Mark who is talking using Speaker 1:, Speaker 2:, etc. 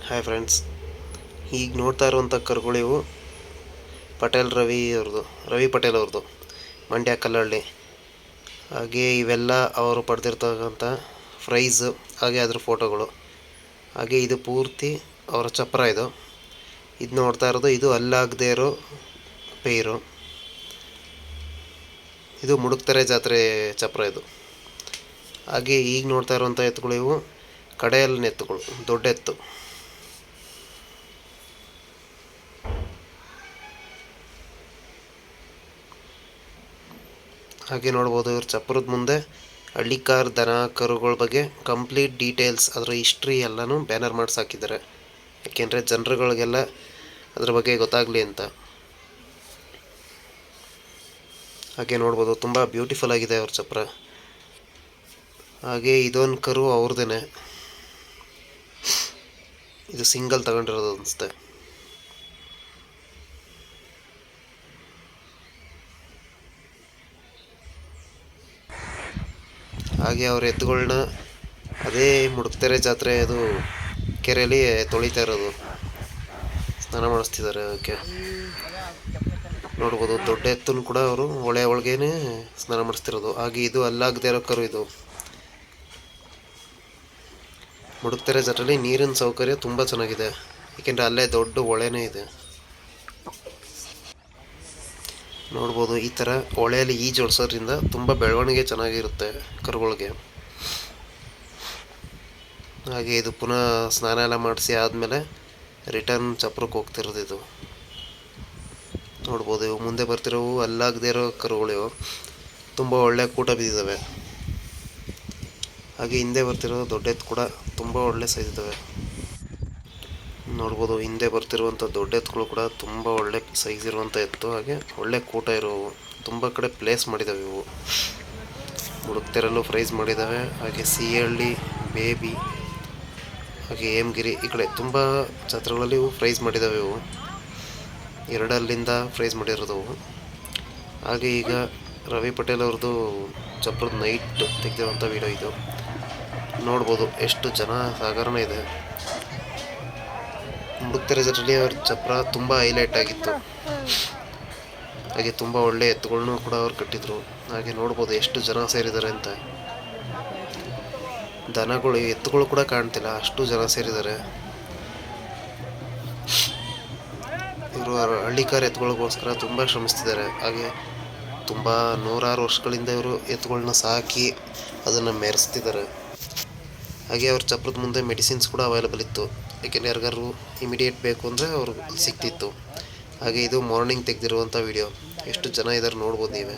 Speaker 1: Hi friends, ಈಗ ನೋಡ್ತಾ ಇರುವಂಥ ಕರುಗಳಿವು ಪಟೇಲ್ ರವಿ ಅವ್ರದ್ದು, ರವಿ ಪಟೇಲ್ ಅವ್ರದ್ದು, ಮಂಡ್ಯ ಕಲ್ಲಹಳ್ಳಿ. ಹಾಗೆ ಇವೆಲ್ಲ ಅವರು ಪಡೆದಿರ್ತಕ್ಕಂಥ ಪ್ರೈಝು, ಹಾಗೆ ಅದ್ರ ಫೋಟೋಗಳು. ಹಾಗೆ ಇದು ಪೂರ್ತಿ ಅವರ ಚಪ್ರ. ಇದು ನೋಡ್ತಾ ಇರೋದು, ಇದು ಅಲ್ಲಾಗದೇ ಇರೋ ಪೇರು. ಇದು ಮುಡುಕ್ತೆರೆ ಜಾತ್ರೆ ಚಪ್ರ ಇದು. ಹಾಗೆ ಈಗ ನೋಡ್ತಾ ಇರುವಂಥ ಎತ್ತುಗಳು ಇವು ಕಡೆಯಲ್ಲಿನ ಎತ್ತುಗಳು, ದೊಡ್ಡ ಎತ್ತು. ಹಾಗೆ ನೋಡ್ಬೋದು, ಇವ್ರ ಚಪ್ರದ ಮುಂದೆ ಹಳ್ಳಿಕಾರ್ ದನ ಕರುಗಳ ಬಗ್ಗೆ ಕಂಪ್ಲೀಟ್ ಡೀಟೇಲ್ಸ್, ಅದರ ಹಿಸ್ಟ್ರಿ ಎಲ್ಲನೂ ಬ್ಯಾನರ್ ಮಾಡಿಸಿ ಹಾಕಿದ್ದಾರೆ. ಯಾಕೆಂದರೆ ಜನರುಗಳಿಗೆಲ್ಲ ಅದ್ರ ಬಗ್ಗೆ ಗೊತ್ತಾಗಲಿ ಅಂತ. ಹಾಗೆ ನೋಡ್ಬೋದು, ತುಂಬ ಬ್ಯೂಟಿಫುಲ್ ಆಗಿದೆ ಅವ್ರ ಚಪ್ರ. ಹಾಗೆ ಇದೊಂದು ಕರು ಅವ್ರದ್ದೇನೆ, ಇದು ಸಿಂಗಲ್ ತಗೊಂಡಿರೋದು ಅನಿಸುತ್ತೆ. ಹಾಗೆ ಅವ್ರ ಎತ್ತುಗಳನ್ನ ಅದೇ ಮುಡುಕ್ತೆರೆ ಜಾತ್ರೆ ಅದು ಕೆರೆಯಲ್ಲಿ ತೊಳಿತಾ ಇರೋದು, ಸ್ನಾನ ಮಾಡಿಸ್ತಿದ್ದಾರೆ. ಅದಕ್ಕೆ ನೋಡ್ಬೋದು, ದೊಡ್ಡ ಎತ್ತನ್ನು ಕೂಡ ಅವರು ಹೊಳೆ ಒಳಗೇನೆ ಸ್ನಾನ ಮಾಡಿಸ್ತಿರೋದು. ಹಾಗೆ ಇದು ಅಲ್ಲಾಗದೇ ಇರೋ ಕರು. ಇದು ಮುಡುಕ್ತೆರೆ ಜಾತ್ರೆಯಲ್ಲಿ ನೀರಿನ ಸೌಕರ್ಯ ತುಂಬ ಚೆನ್ನಾಗಿದೆ, ಏಕೆಂದರೆ ಅಲ್ಲೇ ದೊಡ್ಡ ಹೊಳೆನೇ ಇದೆ. ನೋಡ್ಬೋದು, ಈ ಥರ ಹೊಳೆಯಲ್ಲಿ ಈಜೊಡ್ಸೋದ್ರಿಂದ ತುಂಬ ಬೆಳವಣಿಗೆ ಚೆನ್ನಾಗಿರುತ್ತೆ ಕರುಗಳಿಗೆ. ಹಾಗೆ ಇದು ಪುನಃ ಸ್ನಾನ ಎಲ್ಲ ಮಾಡಿಸಿ ಆದಮೇಲೆ ರಿಟರ್ನ್ ಚಪ್ರಕ್ಕೆ ಹೋಗ್ತಿರೋದು ಇದು. ನೋಡ್ಬೋದು, ಇವು ಮುಂದೆ ಬರ್ತಿರೋವು ಅಲ್ಲಾಗದೇ ಇರೋ ಕರುಗಳಿವು, ತುಂಬ ಒಳ್ಳೆ ಕೂಟ ಬಿದ್ದಿದ್ದಾವೆ. ಹಾಗೆ ಹಿಂದೆ ಬರ್ತಿರೋ ದೊಡ್ಡ ಎತ್ತು ಕೂಡ ತುಂಬ ಒಳ್ಳೆ ಸೈಜ್ ಇದ್ದಾವೆ. ನೋಡ್ಬೋದು, ಹಿಂದೆ ಬರ್ತಿರುವಂಥ ದೊಡ್ಡ ಎತ್ತುಗಳು ಕೂಡ ತುಂಬ ಒಳ್ಳೆ ಸೈಜ್ ಇರುವಂಥ ಎತ್ತು. ಹಾಗೆ ಒಳ್ಳೆ ಕೂಟ ಇರೋವು, ತುಂಬ ಕಡೆ ಪ್ಲೇಸ್ ಮಾಡಿದ್ದಾವೆ ಇವು. ಮುಡುಕ್ತೆರಲ್ಲೂ ಪ್ರೈಸ್ ಮಾಡಿದ್ದಾವೆ. ಹಾಗೆ ಸಿಹಳ್ಳಿ, ಬೇಬಿ, ಹಾಗೆ ಹೇಮಗಿರಿ, ಈ ಕಡೆ ತುಂಬ ಜಾತ್ರೆಗಳಲ್ಲಿ ಇವು ಪ್ರೈಸ್ ಮಾಡಿದ್ದಾವೆ. ಇವು ಎರಡಲ್ಲಿಂದ ಪ್ರೈಸ್ ಮಾಡಿರೋದವು. ಹಾಗೆ ಈಗ ರವಿ ಪಟೇಲ್ ಅವ್ರದ್ದು ಚಪ್ರದ ನೈಟ್ ತೆಗೆದಿರುವಂಥ ವಿಡಿಯೋ ಇದು. ನೋಡ್ಬೋದು ಎಷ್ಟು ಜನ ಸಾಗರಣ ಇದೆ. ಮುಡುಕ್ತೆರೆ ಜಾತ್ರೆಯಲ್ಲಿ ಅವ್ರ ಚಪ್ರ ತುಂಬ ಹೈಲೈಟ್ ಆಗಿತ್ತು. ಹಾಗೆ ತುಂಬ ಒಳ್ಳೆ ಎತ್ತುಗಳನ್ನೂ ಕೂಡ ಅವ್ರು ಕಟ್ಟಿದ್ರು. ಹಾಗೆ ನೋಡ್ಬೋದು ಎಷ್ಟು ಜನ ಸೇರಿದ್ದಾರೆ ಅಂತ. ದನಗಳು, ಎತ್ತುಗಳು ಕೂಡ ಕಾಣ್ತಿಲ್ಲ, ಅಷ್ಟು ಜನ ಸೇರಿದ್ದಾರೆ. ಇವರು ಹಳ್ಳಿಕಾರ್ ಎತ್ತುಗಳಿಗೋಸ್ಕರ ತುಂಬ ಶ್ರಮಿಸ್ತಿದ್ದಾರೆ. ಹಾಗೆ ತುಂಬ ನೂರಾರು ವರ್ಷಗಳಿಂದ ಇವರು ಎತ್ತುಗಳನ್ನ ಸಾಕಿ ಅದನ್ನು ಮೆರೆಸ್ತಿದ್ದಾರೆ. ಹಾಗೆ ಅವ್ರ ಚಪ್ರದ ಮುಂದೆ ಮೆಡಿಸಿನ್ಸ್ ಕೂಡ ಅವೈಲೇಬಲ್ ಇತ್ತು, ಏಕೆಂದರೆ ಯಾರಿಗಾರು ಇಮಿಡಿಯೇಟ್ ಬೇಕು ಅಂದರೆ ಅವ್ರಿಗೆ ಸಿಗ್ತಿತ್ತು. ಹಾಗೆ ಇದು ಮಾರ್ನಿಂಗ್ ತೆಗೆದಿರುವಂಥ ವಿಡಿಯೋ. ಎಷ್ಟು ಜನ ಇದ್ದಾರೆ ನೋಡ್ಬೋದು ನೀವೇ.